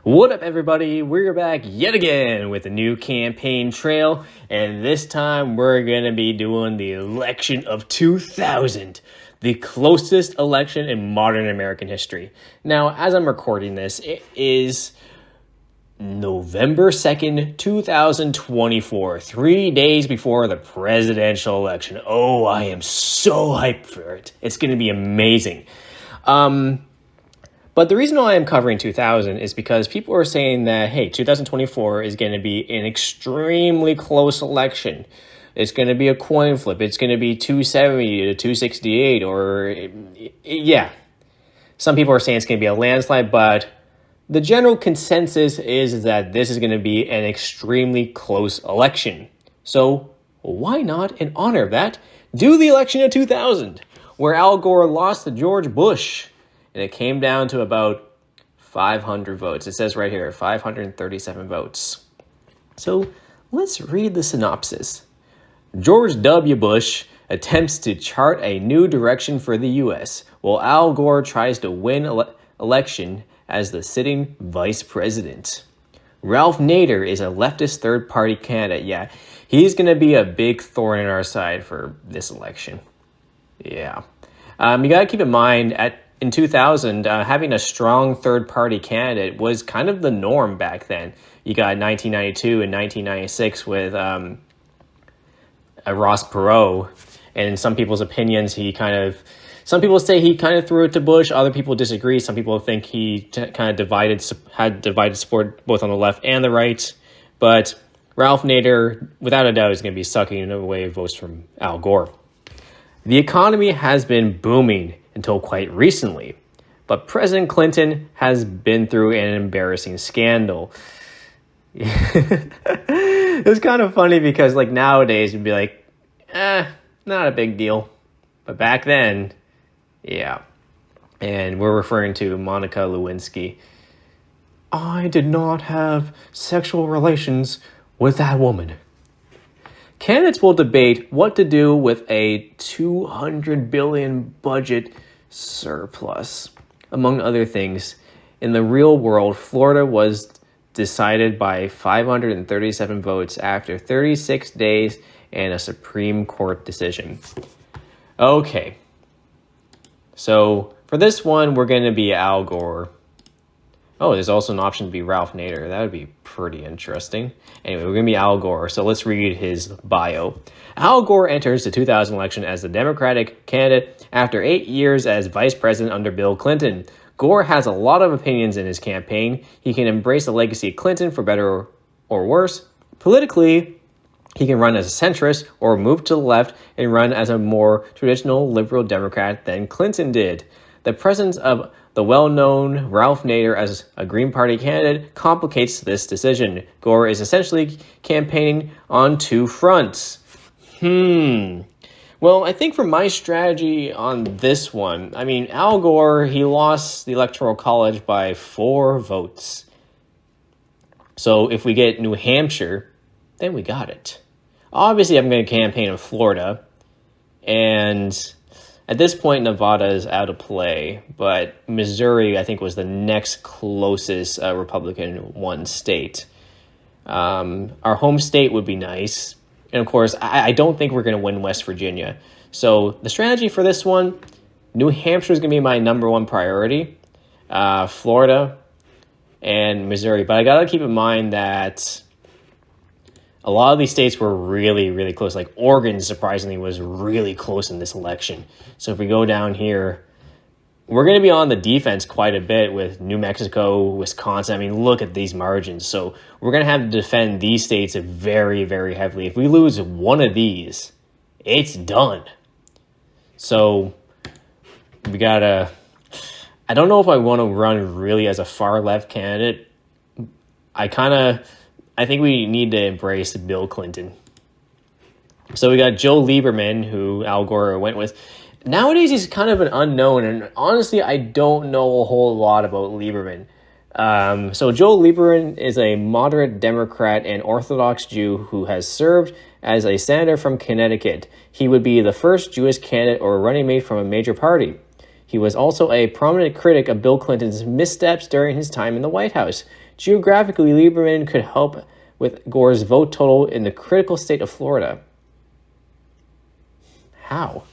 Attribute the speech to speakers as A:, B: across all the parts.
A: What up, everybody? We're back yet again with a new campaign trail, and this time we're going to be doing the election of 2000, the closest election in modern American history. Now, as I'm recording this, it is November 2nd, 2024, 3 days before the presidential election. Oh, I am so hyped for it. It's going to be amazing. But the reason why I'm covering 2000 is because people are saying that, hey, 2024 is going to be an extremely close election. It's going to be a coin flip. It's going to be 270 to 268 or, yeah. Some people are saying it's going to be a landslide, but the general consensus is that this is going to be an extremely close election. So why not, in honor of that, do the election of 2000, where Al Gore lost to George Bush. And it came down to about 500 votes. It says right here, 537 votes. So let's read the synopsis. George W. Bush attempts to chart a new direction for the U.S., while Al Gore tries to win election as the sitting vice president. Ralph Nader is a leftist third-party candidate. Yeah, he's going to be a big thorn in our side for this election. Yeah. You got to keep in mind, in 2000, having a strong third-party candidate was kind of the norm back then. You got 1992 and 1996 with Ross Perot, and in some people's opinions, some people say he kind of threw it to Bush. Other people disagree. Some people think he had divided support both on the left and the right. But Ralph Nader, without a doubt, is going to be sucking away votes from Al Gore. The economy has been booming until quite recently, but President Clinton has been through an embarrassing scandal. It's kind of funny because nowadays you'd be like, not a big deal. But back then, yeah. And we're referring to Monica Lewinsky. I did not have sexual relations with that woman. Candidates will debate what to do with a $200 billion budget surplus. Among other things, in the real world, Florida was decided by 537 votes after 36 days and a Supreme Court decision. Okay. So for this one, we're going to be Al Gore. Oh, there's also an option to be Ralph Nader. That would be pretty interesting. Anyway, we're going to be Al Gore, so let's read his bio. Al Gore enters the 2000 election as the Democratic candidate after 8 years as vice president under Bill Clinton. Gore has a lot of opinions in his campaign. He can embrace the legacy of Clinton for better or worse. Politically, he can run as a centrist or move to the left and run as a more traditional liberal Democrat than Clinton did. The presence of the well-known Ralph Nader as a Green Party candidate complicates this decision. Gore is essentially campaigning on two fronts. Well, I think for my strategy on this one, Al Gore, he lost the Electoral College by 4 votes. So if we get New Hampshire, then we got it. Obviously, I'm going to campaign in Florida, and at this point, Nevada is out of play, but Missouri, I think, was the next closest Republican-won state. Our home state would be nice. And, of course, I don't think we're going to win West Virginia. So the strategy for this one, New Hampshire is going to be my number one priority. Florida and Missouri. But I got to keep in mind that a lot of these states were really, really close. Like Oregon, surprisingly, was really close in this election. So if we go down here, we're going to be on the defense quite a bit with New Mexico, Wisconsin. Look at these margins. So we're going to have to defend these states very, very heavily. If we lose one of these, it's done. So we got to... I don't know if I want to run really as a far left candidate. I think we need to embrace Bill Clinton. So we got Joe Lieberman, who Al Gore went with. Nowadays, he's kind of an unknown, and honestly, I don't know a whole lot about Lieberman. So Joe Lieberman is a moderate Democrat and Orthodox Jew who has served as a senator from Connecticut. He would be the first Jewish candidate or running mate from a major party. He was also a prominent critic of Bill Clinton's missteps during his time in the White House. Geographically, Lieberman could help with Gore's vote total in the critical state of Florida. How?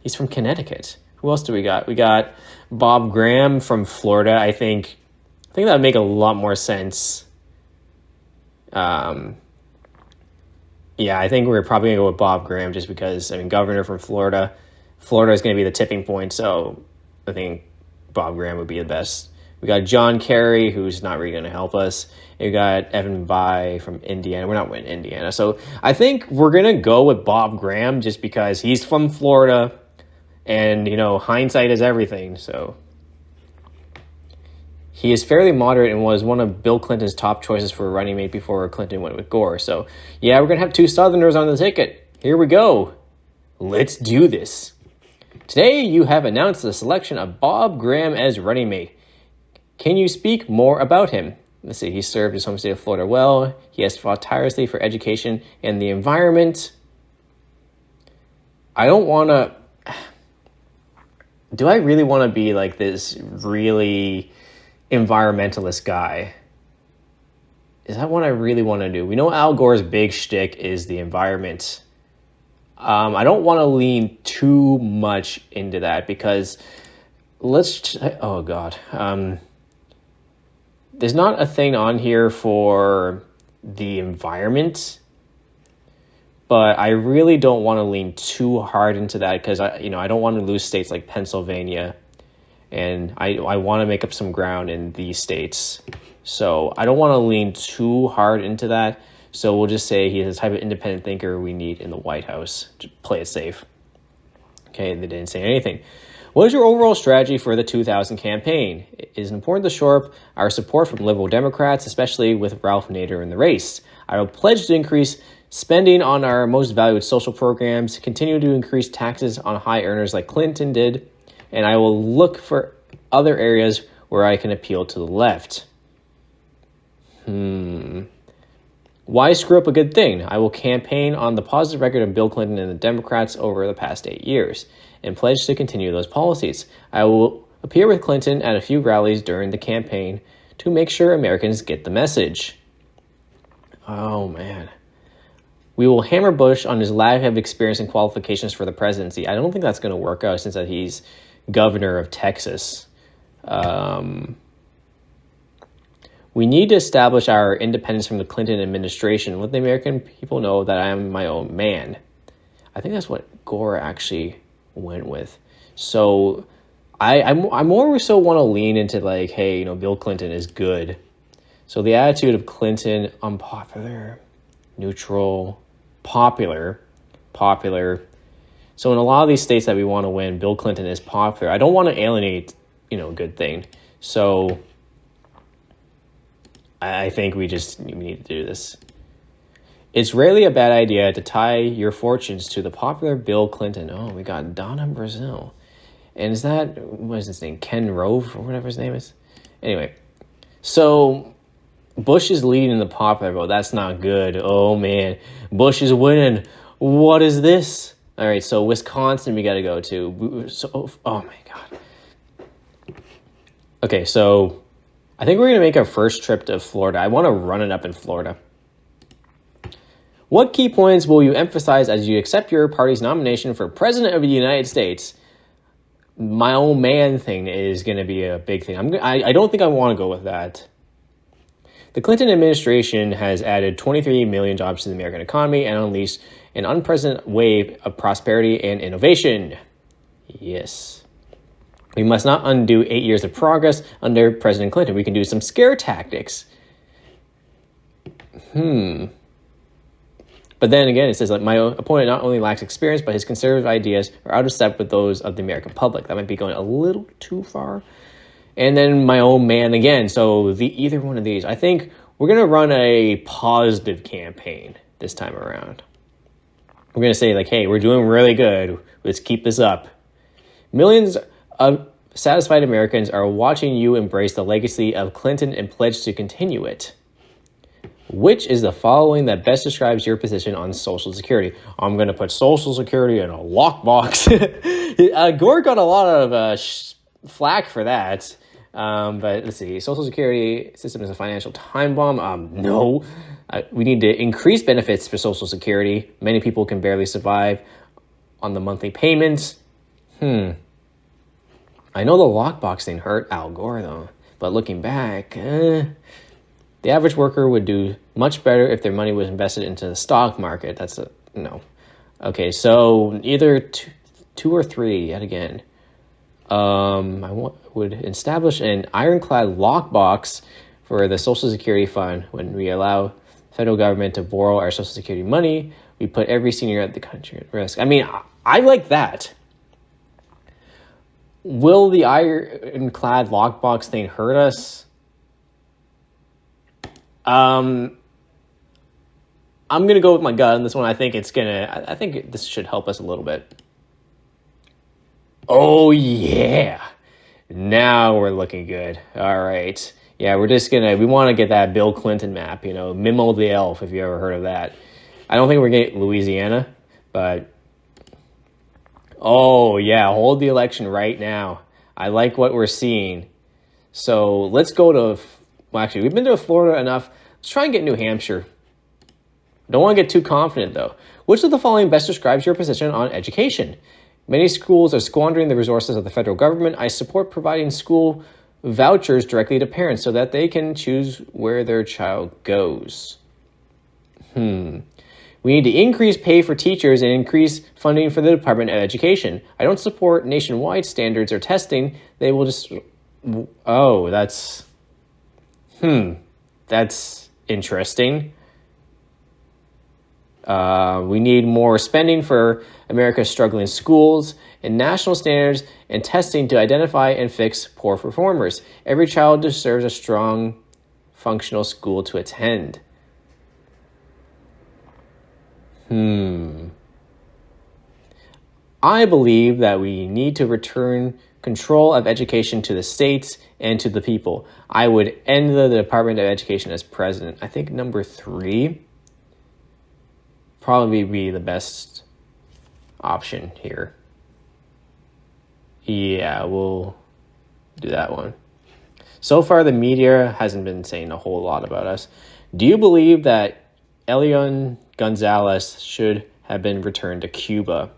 A: He's from Connecticut. Who else do we got? We got Bob Graham from Florida. I think that would make a lot more sense. Yeah, I think we're probably going to go with Bob Graham just because, governor from Florida. Florida is going to be the tipping point, so I think Bob Graham would be the best. We got John Kerry, who's not really going to help us. And we got Evan Bayh from Indiana. We're not winning Indiana. So I think we're going to go with Bob Graham just because he's from Florida. And, hindsight is everything. So he is fairly moderate and was one of Bill Clinton's top choices for a running mate before Clinton went with Gore. So, yeah, we're going to have two Southerners on the ticket. Here we go. Let's do this. Today, you have announced the selection of Bob Graham as running mate. Can you speak more about him? Let's see. He served his home state of Florida well. He has fought tirelessly for education and the environment. I don't want to... Do I really want to be like this really environmentalist guy? Is that what I really want to do? We know Al Gore's big shtick is the environment. I don't want to lean too much into that because there's not a thing on here for the environment, but I really don't want to lean too hard into that because I don't want to lose states like Pennsylvania, and I want to make up some ground in these states. So I don't want to lean too hard into that. So we'll just say he's the type of independent thinker we need in the White House to play it safe. Okay, they didn't say anything. What is your overall strategy for the 2000 campaign? It is important to shore up our support from liberal Democrats, especially with Ralph Nader in the race. I will pledge to increase spending on our most valued social programs, continue to increase taxes on high earners like Clinton did, and I will look for other areas where I can appeal to the left. Why screw up a good thing? I will campaign on the positive record of Bill Clinton and the Democrats over the past 8 years and pledge to continue those policies. I will appear with Clinton at a few rallies during the campaign to make sure Americans get the message. Oh, man. We will hammer Bush on his lack of experience and qualifications for the presidency. I don't think that's going to work out since he's governor of Texas. We need to establish our independence from the Clinton administration. Let the American people know that I am my own man. I think that's what Gore actually went with. So I more so want to lean into like, hey, Bill Clinton is good. So the attitude of Clinton, unpopular, neutral, popular. So in a lot of these states that we want to win, Bill Clinton is popular. I don't want to alienate, a good thing. So I think we need to do this. It's rarely a bad idea to tie your fortunes to the popular Bill Clinton. Oh, we got Donna Brazil. And is that, what is his name? Ken Rove or whatever his name is? Anyway, so Bush is leading the popular vote. That's not good. Oh, man. Bush is winning. What is this? All right, so Wisconsin we got to go to. So, oh, my God. Okay, so I think we're going to make our first trip to Florida. I want to run it up in Florida. What key points will you emphasize as you accept your party's nomination for President of the United States? My own man thing is going to be a big thing. I don't think I want to go with that. The Clinton administration has added 23 million jobs to the American economy and unleashed an unprecedented wave of prosperity and innovation. Yes. We must not undo 8 years of progress under President Clinton. We can do some scare tactics. But then again, it says like my opponent not only lacks experience, but his conservative ideas are out of step with those of the American public. That might be going a little too far. And then my own man again. So either one of these, I think we're going to run a positive campaign this time around. We're going to say like, hey, we're doing really good. Let's keep this up. Millions of satisfied Americans are watching you embrace the legacy of Clinton and pledge to continue it. Which is the following that best describes your position on Social Security? I'm going to put Social Security in a lockbox. Gore got a lot of flack for that. But let's see. Social Security system is a financial time bomb. No. We need to increase benefits for Social Security. Many people can barely survive on the monthly payments. I know the lockbox thing hurt Al Gore, though. But looking back, the average worker would do much better if their money was invested into the stock market. That's a no. Okay, so either two or three, yet again. Would establish an ironclad lockbox for the Social Security Fund. When we allow federal government to borrow our Social Security money, we put every senior at the country at risk. I mean, I like that. Will the ironclad lockbox thing hurt us? I'm gonna go with my gut on this one. I think this should help us a little bit. Oh yeah, now we're looking good. All right, yeah, we want to get that Bill Clinton map. Mimo the Elf, if you ever heard of that. I don't think we're getting Louisiana, but oh yeah, hold the election right now. I like what we're seeing. So let's go to. Well, actually, we've been to Florida enough. Let's try and get New Hampshire. Don't want to get too confident, though. Which of the following best describes your position on education? Many schools are squandering the resources of the federal government. I support providing school vouchers directly to parents so that they can choose where their child goes. We need to increase pay for teachers and increase funding for the Department of Education. I don't support nationwide standards or testing. They will just... Oh, that's... That's interesting. We need more spending for America's struggling schools and national standards and testing to identify and fix poor performers. Every child deserves a strong, functional school to attend. I believe that we need to return control of education to the states and to the people. I would end the Department of Education as president. I think number 3 probably be the best option here. Yeah, we'll do that one. So far, the media hasn't been saying a whole lot about us. Do you believe that Elian Gonzalez should have been returned to Cuba?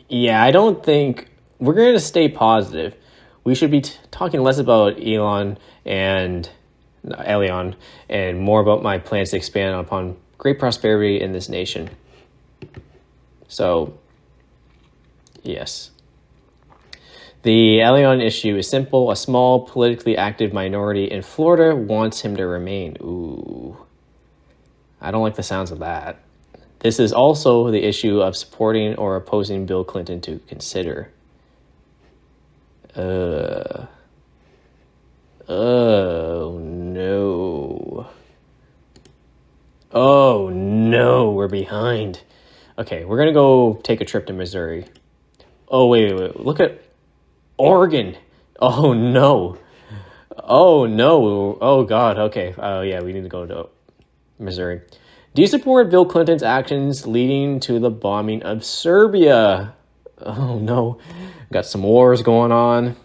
A: Yeah, I don't think... We're going to stay positive. We should be talking less about Elian and more about my plans to expand upon great prosperity in this nation. So, yes. The Elian issue is simple. A small, politically active minority in Florida wants him to remain. Ooh. I don't like the sounds of that. This is also the issue of supporting or opposing Bill Clinton to consider. Oh, no. Oh, no, we're behind. Okay, we're going to go take a trip to Missouri. Oh, wait. Look at Oregon. Oh, no. Oh, no. Oh, God. Okay. Oh, yeah, we need to go to Missouri. Do you support Bill Clinton's actions leading to the bombing of Serbia? Oh, no. Got some wars going on.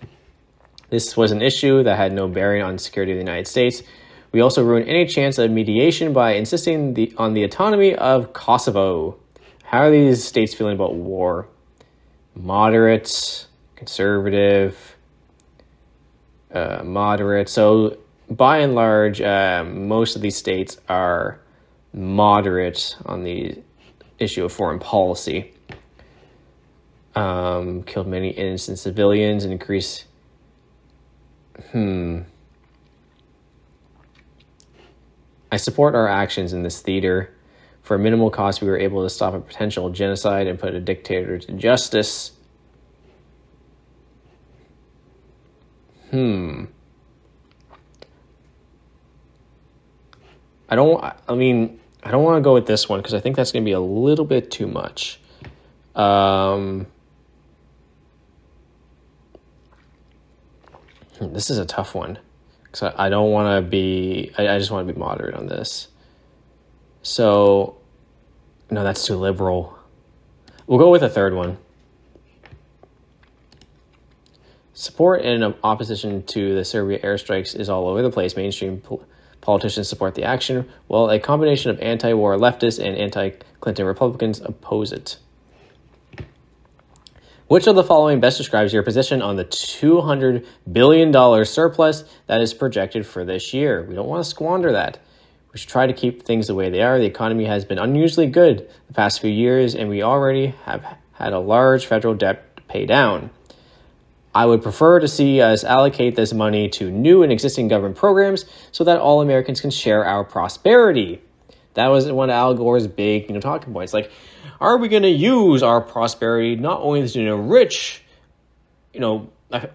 A: This was an issue that had no bearing on the security of the United States. We also ruined any chance of mediation by insisting on the autonomy of Kosovo. How are these states feeling about war? Moderate, conservative, moderate. So by and large, most of these states are moderate on the issue of foreign policy. Killed many innocent civilians and increased... I support our actions in this theater. For a minimal cost, we were able to stop a potential genocide and put a dictator to justice. I don't want to go with this one because I think that's going to be a little bit too much. This is a tough one. Because I don't want to be... I just want to be moderate on this. So, no, that's too liberal. We'll go with a third one. Support and opposition to the Serbia airstrikes is all over the place. Mainstream politicians support the action, while a combination of anti-war leftists and anti-Clinton Republicans oppose it. Which of the following best describes your position on the $200 billion surplus that is projected for this year? We don't want to squander that. We should try to keep things the way they are. The economy has been unusually good the past few years, and we already have had a large federal debt to pay down. I would prefer to see us allocate this money to new and existing government programs so that all Americans can share our prosperity. That was one of Al Gore's big, talking points. Like, are we going to use our prosperity not only to enrich,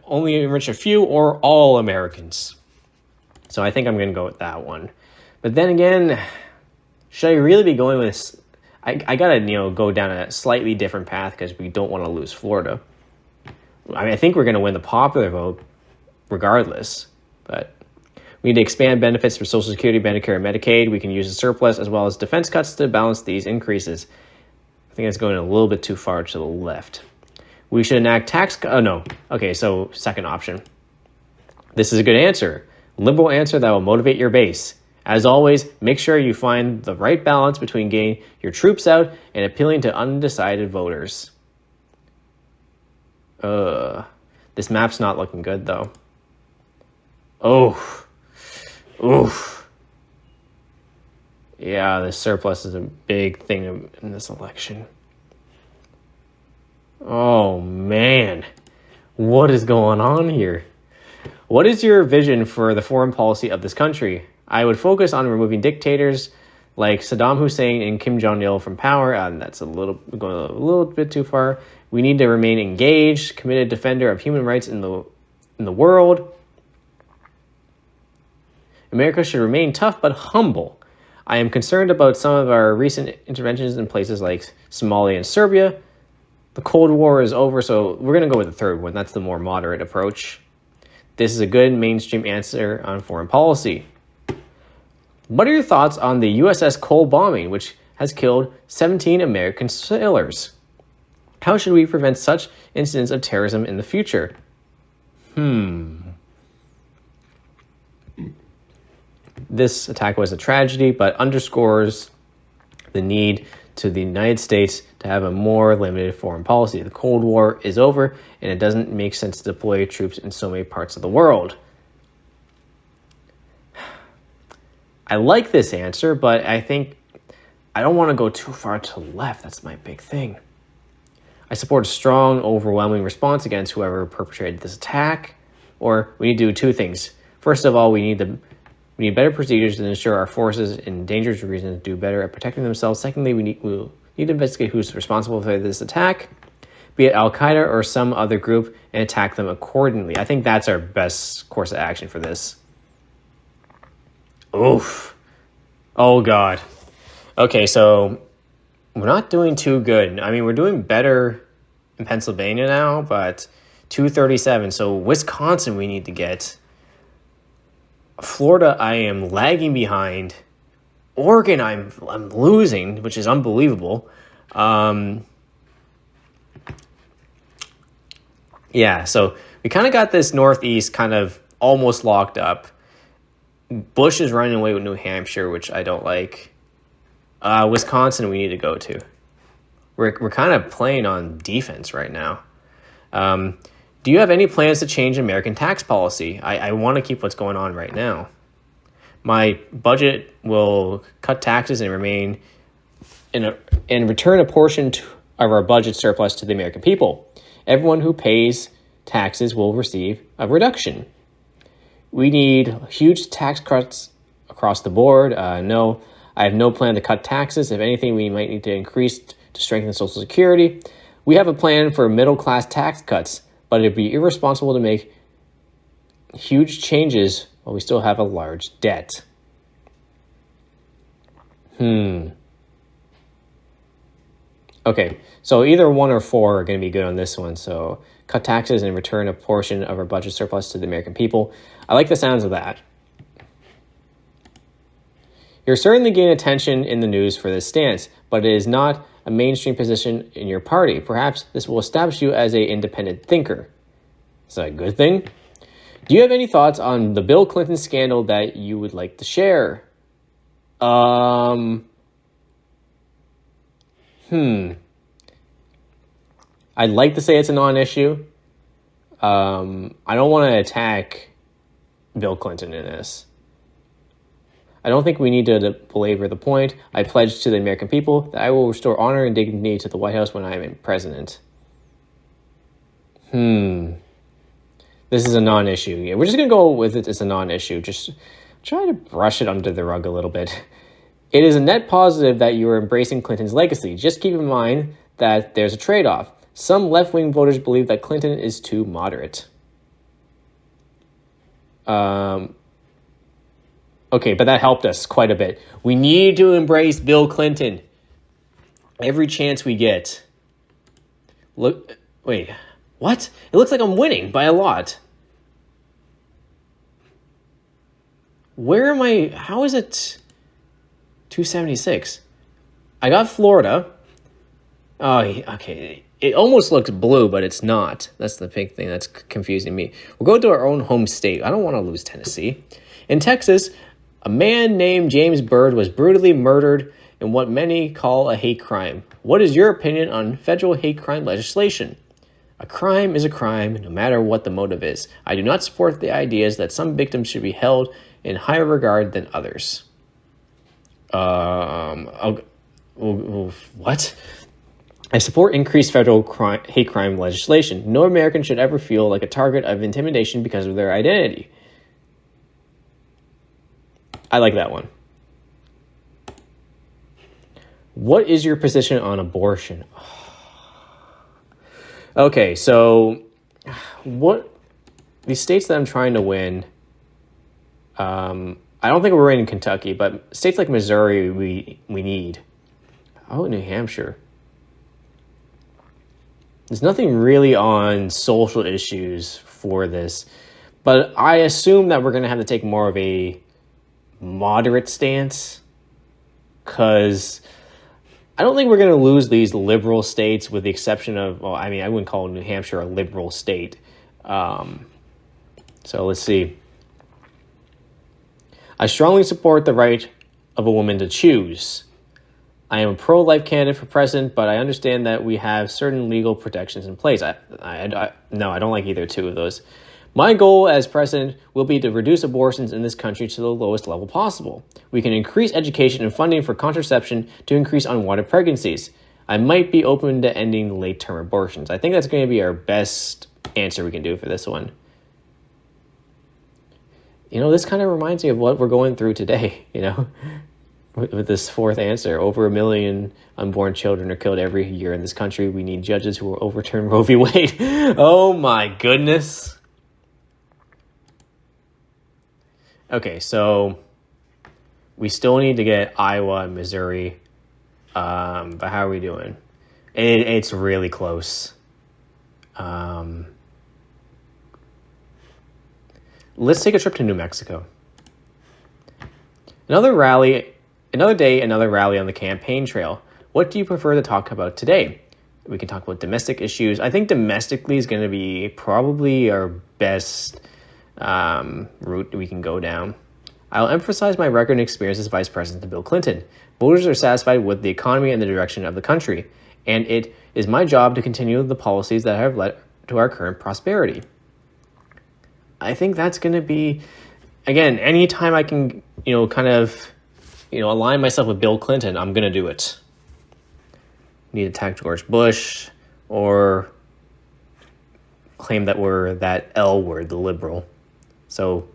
A: only enrich a few or all Americans? So I think I'm going to go with that one. But then again, should I really be going with this? I got to, go down a slightly different path because we don't want to lose Florida. I think we're going to win the popular vote regardless, but we need to expand benefits for Social Security, Medicare, and Medicaid. We can use the surplus as well as defense cuts to balance these increases. I think it's going a little bit too far to the left. We should enact tax... Oh, no. Okay, so second option. This is a good answer. Liberal answer that will motivate your base. As always, make sure you find the right balance between getting your troops out and appealing to undecided voters. This map's not looking good, though. Oof. Yeah, the surplus is a big thing in this election. Oh, man. What is going on here? What is your vision for the foreign policy of this country? I would focus on removing dictators like Saddam Hussein and Kim Jong-il from power. That's going a little bit too far. We need to remain engaged, committed defender of human rights in the world. America should remain tough but humble. I am concerned about some of our recent interventions in places like Somalia and Serbia. The Cold War is over, so we're going to go with the third one. That's the more moderate approach. This is a good mainstream answer on foreign policy. What are your thoughts on the USS Cole bombing, which has killed 17 American sailors? How should we prevent such incidents of terrorism in the future? This attack was a tragedy, but underscores the need to the United States to have a more limited foreign policy. The Cold War is over, and it doesn't make sense to deploy troops in so many parts of the world. I like this answer, but I think I don't want to go too far to the left. That's my big thing. I support a strong, overwhelming response against whoever perpetrated this attack. Or we need to do two things. First of all, we need better procedures to ensure our forces in dangerous regions do better at protecting themselves. Secondly, we need to investigate who's responsible for this attack, be it Al-Qaeda or some other group, and attack them accordingly. I think that's our best course of action for this. Oof. Oh, God. Okay, so we're not doing too good. I mean, we're doing better in Pennsylvania now, but 237. So Wisconsin we need to get. Florida, I am lagging behind. Oregon, I'm losing, which is unbelievable. Yeah, so we kind of got this Northeast kind of almost locked up. Bush is running away with New Hampshire, which I don't like. Wisconsin, we need to go to. We're kind of playing on defense right now. Do you have any plans to change American tax policy? I want to keep what's going on right now. My budget will cut taxes and remain and return a portion of our budget surplus to the American people. Everyone who pays taxes will receive a reduction. We need huge tax cuts across the board. No, I have no plan to cut taxes. If anything, we might need to increase to strengthen Social Security. We have a plan for middle-class tax cuts, but it'd be irresponsible to make huge changes while we still have a large debt. Okay, so either 1 or 4 are going to be good on this one. So cut taxes and return a portion of our budget surplus to the American people. I like the sounds of that. You're certainly gaining attention in the news for this stance, but it is not a mainstream position in your party. Perhaps this will establish you as an independent thinker. Is that a good thing? Do you have any thoughts on the Bill Clinton scandal that you would like to share? I'd like to say it's a non-issue. I don't want to attack Bill Clinton in this. I don't think we need to belabor the point. I pledge to the American people that I will restore honor and dignity to the White House when I am president. This is a non-issue. Yeah, we're just going to go with it as a non-issue. Just try to brush it under the rug a little bit. It is a net positive that you are embracing Clinton's legacy. Just keep in mind that there's a trade-off. Some left-wing voters believe that Clinton is too moderate. Okay, but that helped us quite a bit. We need to embrace Bill Clinton every chance we get. Look, wait, what? It looks like I'm winning by a lot. Where am I? How is it 276? I got Florida. Oh, okay. It almost looks blue, but it's not. That's the big thing that's confusing me. We'll go to our own home state. I don't want to lose Tennessee. In Texas, a man named James Byrd was brutally murdered in what many call a hate crime. What is your opinion on federal hate crime legislation? A crime is a crime, no matter what the motive is. I do not support the ideas that some victims should be held in higher regard than others. What? I support increased federal hate crime legislation. No American should ever feel like a target of intimidation because of their identity. I like that one. What is your position on abortion? Okay, so these states that I'm trying to win, I don't think we're winning Kentucky, but states like Missouri we need. Oh, New Hampshire. There's nothing really on social issues for this, but I assume that we're going to have to take more of a moderate stance, because I don't think we're going to lose these liberal states, with the exception of, well, I mean, I wouldn't call New Hampshire a liberal state. So let's see. I strongly support the right of a woman to choose. I am a pro-life candidate for president, but I understand that we have certain legal protections in place. No, I don't like either two of those. My goal as president will be to reduce abortions in this country to the lowest level possible. We can increase education and funding for contraception to increase unwanted pregnancies. I might be open to ending late-term abortions. I think that's going to be our best answer we can do for this one. You know, this kind of reminds me of what we're going through today, you know, with this fourth answer. Over 1 million unborn children are killed every year in this country. We need judges who will overturn Roe v. Wade. Oh my goodness. Okay, so we still need to get Iowa and Missouri, but how are we doing? It's really close. Let's take a trip to New Mexico. Another day, another rally on the campaign trail. What do you prefer to talk about today? We can talk about domestic issues. I think domestically is going to be probably our best route we can go down. I'll emphasize my record and experience as Vice President to Bill Clinton. Voters are satisfied with the economy and the direction of the country, and it is my job to continue the policies that have led to our current prosperity. I think that's going to be, again, anytime I can, align myself with Bill Clinton, I'm going to do it. Need to attack George Bush or claim that we're that L word, the liberal. So,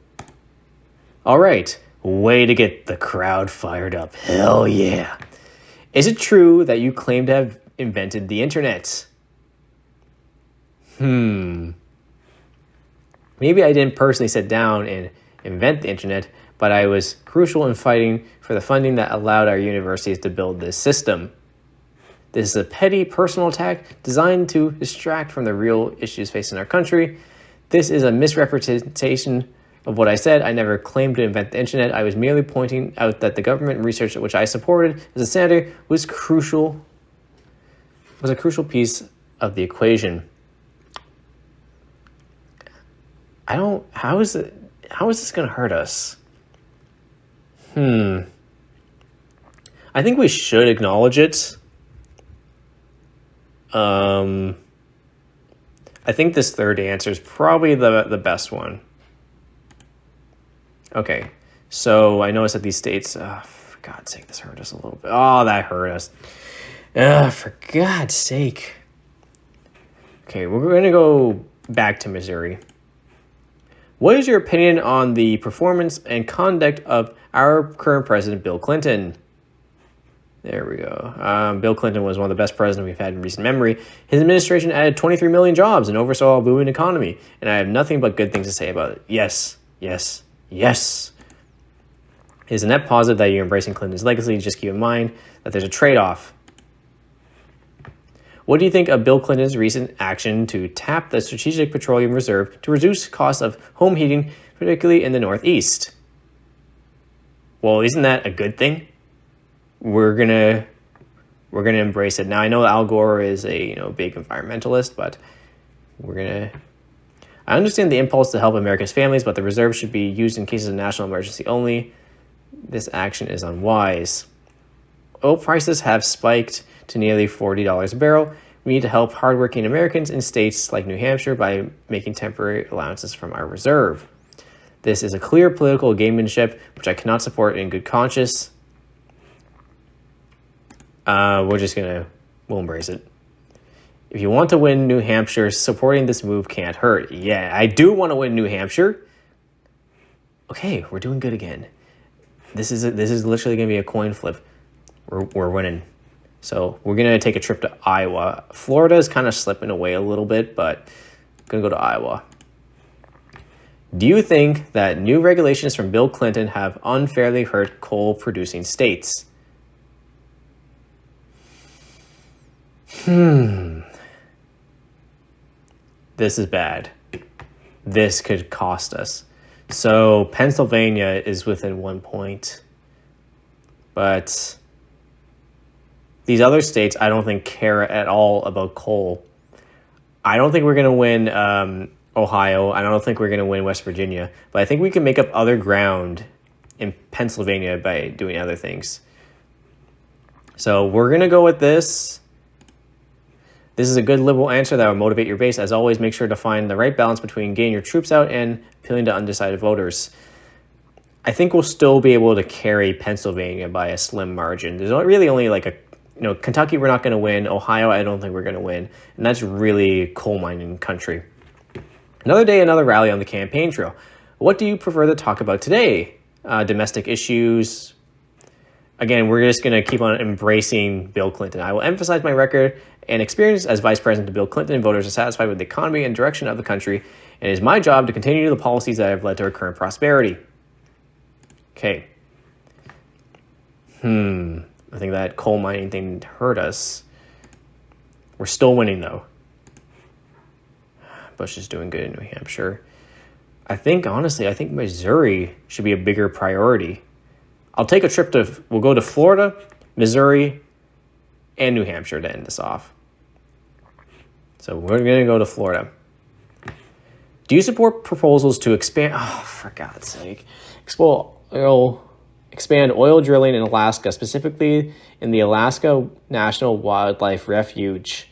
A: all right, way to get the crowd fired up. Hell yeah. Is it true that you claim to have invented the internet? Maybe I didn't personally sit down and invent the internet, but I was crucial in fighting for the funding that allowed our universities to build this system. This is a petty personal attack designed to distract from the real issues facing our country. This is a misrepresentation of what I said. I never claimed to invent the internet. I was merely pointing out that the government research which I supported as a senator was a crucial piece of the equation. How is this going to hurt us? I think we should acknowledge it. I think this third answer is probably the best one. Okay, so I noticed that these states, for God's sake, this hurt us a little bit. Oh, that hurt us. For God's sake. Okay, we're going to go back to Missouri. What is your opinion on the performance and conduct of our current president, Bill Clinton? There we go. Bill Clinton was one of the best presidents we've had in recent memory. His administration added 23 million jobs and oversaw a booming economy, and I have nothing but good things to say about it. Yes, yes, yes. It is a net positive that you're embracing Clinton's legacy. Just keep in mind that there's a trade-off. What do you think of Bill Clinton's recent action to tap the Strategic Petroleum Reserve to reduce costs of home heating, particularly in the Northeast? Well, isn't that a good thing? We're gonna embrace it. Now, I know Al Gore is a big environmentalist, but I understand the impulse to help America's families, but the reserve should be used in cases of national emergency only. This action is unwise. Oil prices have spiked to nearly $40 a barrel. We need to help hardworking Americans in states like New Hampshire by making temporary allowances from our reserve. This is a clear political gamemanship, which I cannot support in good conscience. We'll embrace it. If you want to win New Hampshire, supporting this move can't hurt. Yeah, I do want to win New Hampshire. Okay, we're doing good again. This is literally going to be a coin flip. We're winning. So we're going to take a trip to Iowa. Florida is kind of slipping away a little bit, but I'm going to go to Iowa. Do you think that new regulations from Bill Clinton have unfairly hurt coal-producing states? This is bad. This could cost us. So Pennsylvania is within 1 point. But these other states, I don't think, care at all about coal. I don't think we're going to win Ohio. I don't think we're going to win West Virginia. But I think we can make up other ground in Pennsylvania by doing other things. So we're going to go with this. This is a good liberal answer that will motivate your base. As always, make sure to find the right balance between getting your troops out and appealing to undecided voters. I think we'll still be able to carry Pennsylvania by a slim margin. There's really only Kentucky we're not going to win. Ohio, I don't think we're going to win. And that's really coal mining country. Another day, another rally on the campaign trail. What do you prefer to talk about today? Domestic issues. Again, we're just going to keep on embracing Bill Clinton. I will emphasize my record and experience as Vice President to Bill Clinton. Voters are satisfied with the economy and direction of the country, and it is my job to continue the policies that have led to our current prosperity. Okay. I think that coal mining thing hurt us. We're still winning, though. Bush is doing good in New Hampshire. Honestly, I think Missouri should be a bigger priority. I'll take a trip we'll go to Florida, Missouri, and New Hampshire to end this off. So we're going to go to Florida. Do you support proposals to expand, for God's sake, expand oil drilling in Alaska, specifically in the Alaska National Wildlife Refuge?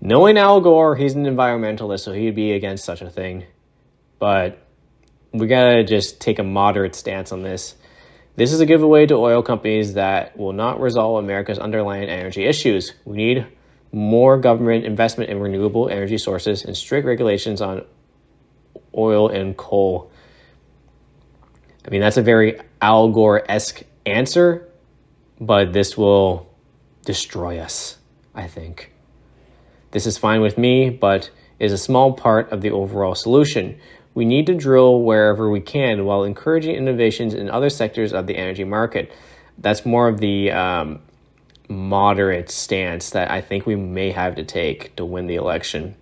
A: Knowing Al Gore, he's an environmentalist, so he'd be against such a thing. But we got to just take a moderate stance on this. This is a giveaway to oil companies that will not resolve America's underlying energy issues. We need more government investment in renewable energy sources and strict regulations on oil and coal. I mean, that's a very Al Gore-esque answer, but this will destroy us, I think. This is fine with me, but is a small part of the overall solution. We need to drill wherever we can while encouraging innovations in other sectors of the energy market. That's more of the moderate stance that I think we may have to take to win the election.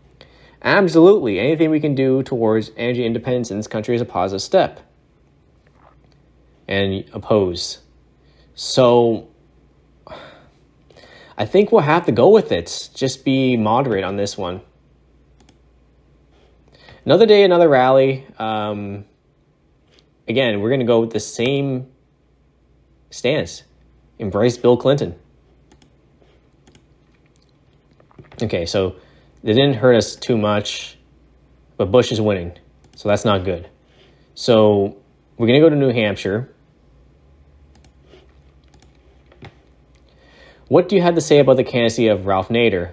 A: Absolutely, anything we can do towards energy independence in this country is a positive step. And oppose. So I think we'll have to go with it. Just be moderate on this one. Another day, another rally. Again, we're going to go with the same stance. Embrace Bill Clinton. Okay, so they didn't hurt us too much, but Bush is winning, so that's not good. So we're going to go to New Hampshire. What do you have to say about the candidacy of Ralph Nader?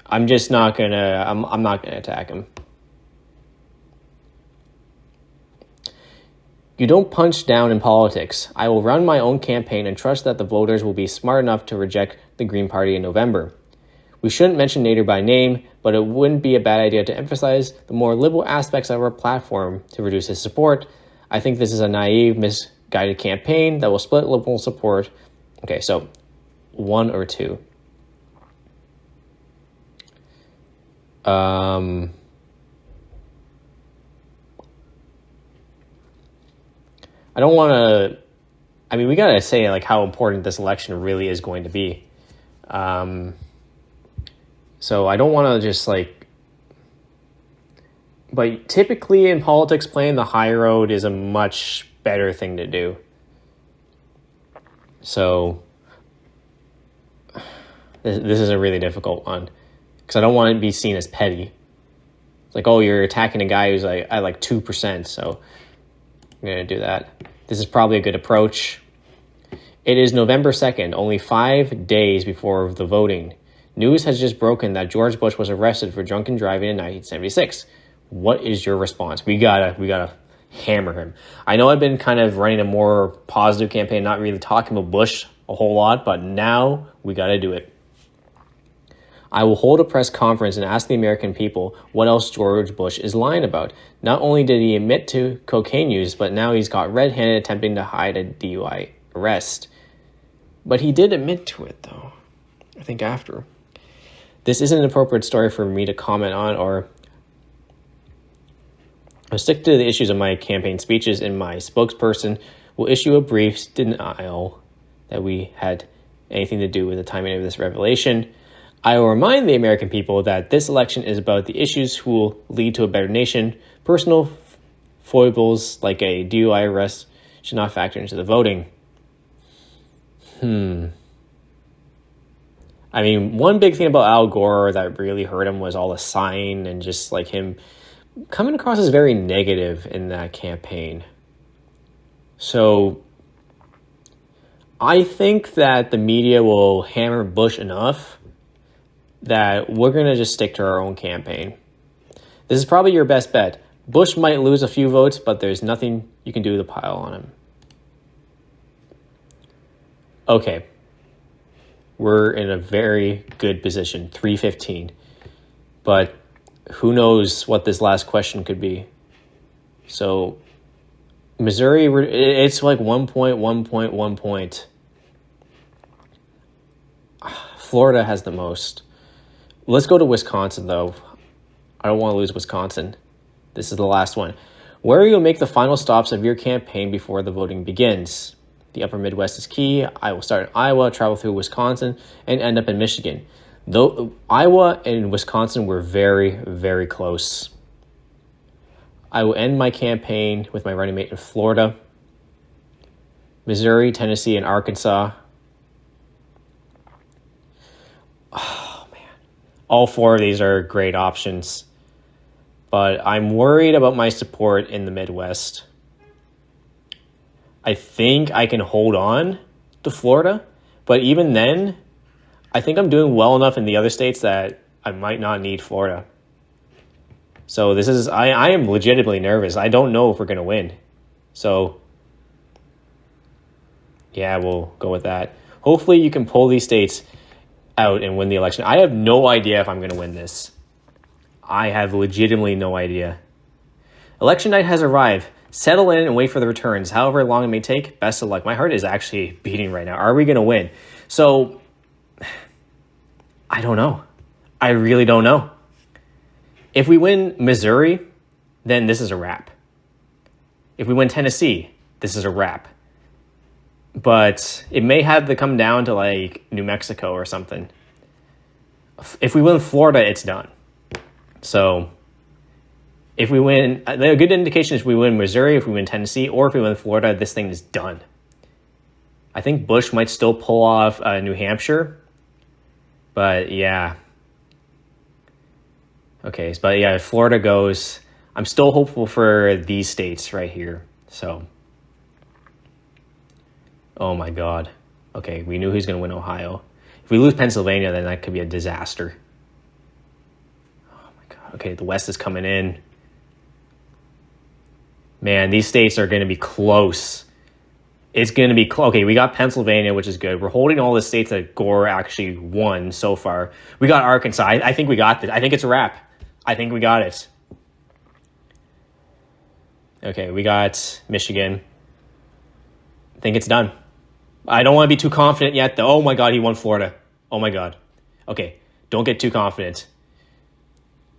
A: I'm not gonna attack him. You don't punch down in politics. I will run my own campaign and trust that the voters will be smart enough to reject the Green Party in November. We shouldn't mention Nader by name, but it wouldn't be a bad idea to emphasize the more liberal aspects of our platform to reduce his support. I think this is a naive, misguided campaign that will split liberal support. Okay, so 1 or 2. I don't want to. I mean, we gotta say like how important this election really is going to be. So I don't want to just like. But typically in politics, playing the high road is a much better thing to do. So this is a really difficult one because I don't want to be seen as petty. It's like, oh, you're attacking a guy who's like at like 2%, so I'm going to do that. This is probably a good approach. It is November 2nd, only 5 days before the voting. News has just broken that George Bush was arrested for drunken driving in 1976. What is your response? We gotta hammer him. I know I've been kind of running a more positive campaign, not really talking about Bush a whole lot, but now we gotta do it. I will hold a press conference and ask the American people what else George Bush is lying about. Not only did he admit to cocaine use, but now he's caught red-handed attempting to hide a DUI arrest. But he did admit to it, though, I think after. This isn't an appropriate story for me to comment on, or I'll stick to the issues of my campaign speeches, and my spokesperson will issue a brief denial that we had anything to do with the timing of this revelation. I will remind the American people that this election is about the issues who will lead to a better nation. Personal foibles like a DUI arrest should not factor into the voting. I mean, one big thing about Al Gore that really hurt him was all the sighing and just like him coming across as very negative in that campaign. So I think that the media will hammer Bush enough that we're going to just stick to our own campaign. This is probably your best bet. Bush might lose a few votes, but there's nothing you can do to pile on him. Okay. We're in a very good position, 315. But who knows what this last question could be. So, Missouri, it's like 1 point. Florida has the most. Let's go to Wisconsin, though. I don't want to lose Wisconsin. This is the last one. Where will you make the final stops of your campaign before the voting begins? The upper Midwest is key. I will start in Iowa, travel through Wisconsin, and end up in Michigan. Though Iowa and Wisconsin were very, very close. I will end my campaign with my running mate in Florida, Missouri, Tennessee, and Arkansas. Oh, man. All 4 of these are great options. But I'm worried about my support in the Midwest. I think I can hold on to Florida, but even then, I think I'm doing well enough in the other states that I might not need Florida. So this is, I am legitimately nervous. I don't know if we're going to win. So, yeah, we'll go with that. Hopefully you can pull these states out and win the election. I have no idea if I'm going to win this. I have legitimately no idea. Election night has arrived. Settle in and wait for the returns. However long it may take, best of luck. My heart is actually beating right now. Are we going to win? So, I don't know. I really don't know. If we win Missouri, then this is a wrap. If we win Tennessee, this is a wrap. But it may have to come down to like New Mexico or something. If we win Florida, it's done. So if we win, a good indication is if we win Missouri, if we win Tennessee, or if we win Florida, this thing is done. I think Bush might still pull off New Hampshire. But yeah. Okay, but yeah, if Florida goes, I'm still hopeful for these states right here. So, oh my God. Okay, we knew he was going to win Ohio. If we lose Pennsylvania, then that could be a disaster. Oh my God. Okay, the West is coming in. Man, these states are going to be close. It's going to be okay, we got Pennsylvania, which is good. We're holding all the states that Gore actually won so far. We got Arkansas. I think we got this. I think it's a wrap. I think we got it. Okay, we got Michigan. I think it's done. I don't want to be too confident yet, though. Oh my God, he won Florida. Oh my God. Okay, don't get too confident.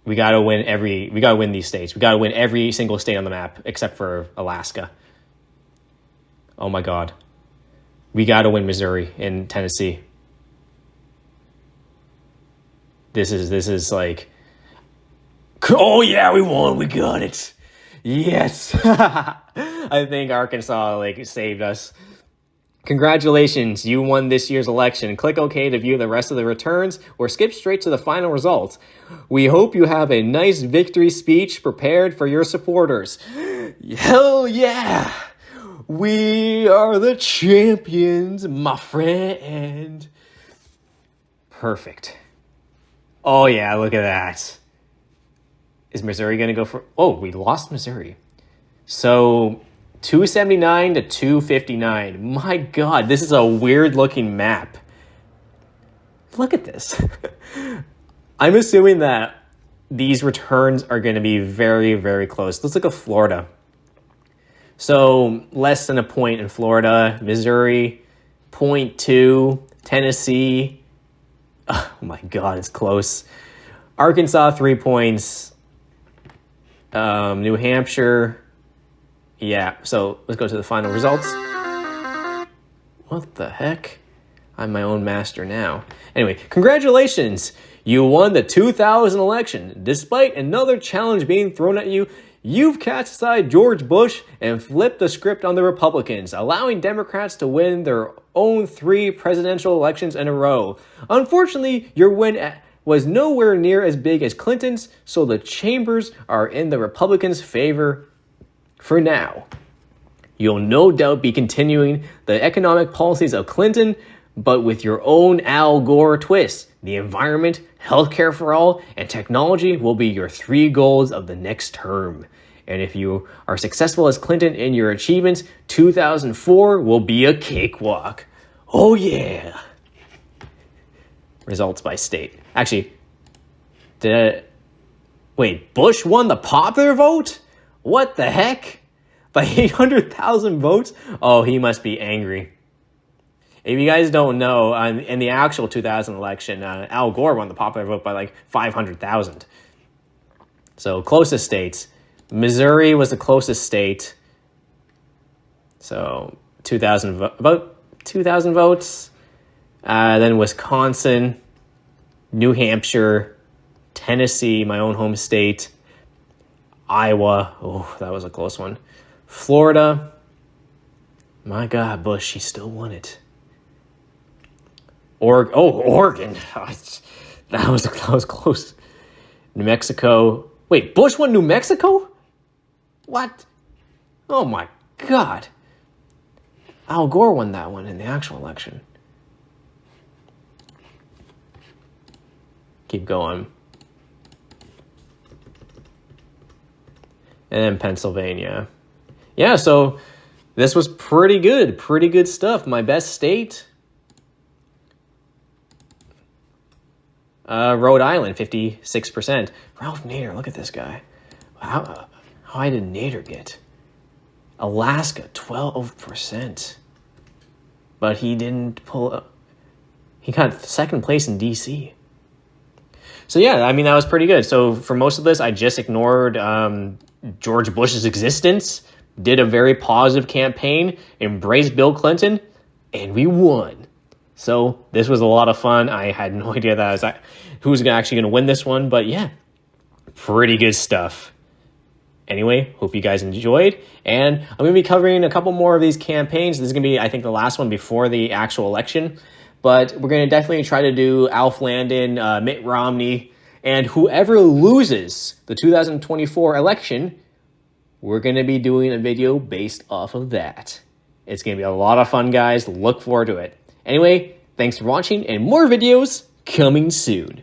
A: We gotta win these states. We gotta win every single state on the map except for Alaska. Oh my God. We gotta win Missouri and Tennessee. This is like, oh yeah, we won. We got it. Yes. I think Arkansas like saved us. Congratulations, you won this year's election. Click OK to view the rest of the returns or skip straight to the final results. We hope you have a nice victory speech prepared for your supporters. Hell yeah! We are the champions, my friend. Perfect. Oh yeah, look at that. Is Missouri going to go for... Oh, we lost Missouri. So 279 to 259. My God, this is a weird looking map. Look at this. I'm assuming that these returns are going to be very, very close. Let's look at Florida. So less than a point in Florida. Missouri, 0.2. Tennessee. Oh my God, it's close. Arkansas, 3 points. New Hampshire. Yeah, so let's go to the final results. What the heck? I'm my own master now. Anyway, congratulations! You won the 2000 election. Despite another challenge being thrown at you, you've cast aside George Bush and flipped the script on the Republicans, allowing Democrats to win their own 3 presidential elections in a row. Unfortunately, your win was nowhere near as big as Clinton's, so the chambers are in the Republicans' favor for now. You'll no doubt be continuing the economic policies of Clinton, but with your own Al Gore twist. The environment, healthcare for all, and technology will be your 3 goals of the next term. And if you are successful as Clinton in your achievements, 2004 will be a cakewalk. Oh yeah! Results by state. Actually, wait, Bush won the popular vote? What the heck? By 800,000 votes? Oh, he must be angry. If you guys don't know, in the actual 2000 election, Al Gore won the popular vote by like 500,000. So closest states. Missouri was the closest state. So about 2,000 votes. Then Wisconsin, New Hampshire, Tennessee, my own home state, Iowa. Oh, that was a close one. Florida. My God, Bush, he still won it. Oregon. That was close. New Mexico. Wait, Bush won New Mexico? What? Oh my God. Al Gore won that one in the actual election. Keep going. And then Pennsylvania. Yeah, so this was pretty good. Pretty good stuff. My best state. Rhode Island, 56%. Ralph Nader, look at this guy. How high did Nader get? Alaska, 12%. But he didn't pull up. He got second place in DC. So yeah, I mean, that was pretty good. So for most of this, I just ignored George Bush's existence, did a very positive campaign, embraced Bill Clinton, and we won. So this was a lot of fun. I had no idea who was actually going to win this one, but yeah, pretty good stuff. Anyway, hope you guys enjoyed, and I'm going to be covering a couple more of these campaigns. This is going to be, I think, the last one before the actual election, but we're going to definitely try to do Alf Landon, Mitt Romney, and whoever loses the 2024 election, we're going to be doing a video based off of that. It's going to be a lot of fun, guys. Look forward to it. Anyway, thanks for watching, and more videos coming soon.